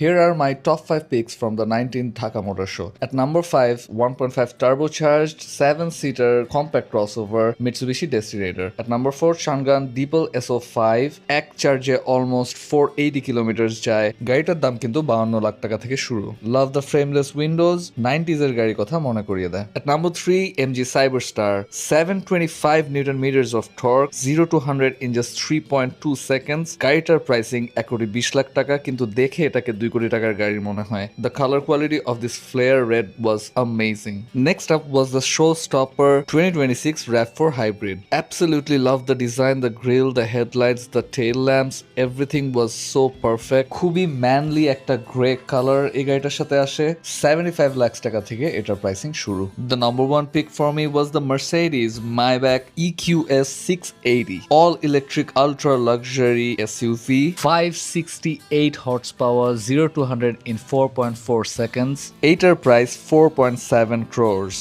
Here are my top 5 picks from the 19th Dhaka Motor Show. At number 5, 1.5 turbocharged 7-seater compact crossover Mitsubishi Desirator. At number 4, Changan Deepal SO5 এক চার্জে almost 480 kilometre যায়। গাড়িটার দাম কিন্তু 52 লাখ টাকা থেকে শুরু। Love the frameless Windows, 90s এর গাড়ির কথা মনে করিয়ে দেয়। At number 3, MG Cyberstar 725 newton metres of torque 0 to 100 in just 3.2 seconds। গাড়িটার প্রাইসিং 1 কোটি 20 লাখ টাকা, কিন্তু দেখে এটাকে 2 কোটি টাকার গাড়ির মনে হয়। The color quality of this flare red was amazing. Next up was the showstopper 2026 RAV4 Hybrid. Absolutely love the design, the grille, the headlights, the tail lamps, everything was so perfect. খুবই manly একটা grey colour এই গাড়িটার সাথে আসে। 75 লাখ টাকা থেকে এটার pricing শুরু। The number one pick for me was the Mercedes Maybach EQS 680 all electric ultra luxury SUV, 568 horsepower, 0 to 100 in 4.4 seconds. এটার প্রাইস 4.7 crores.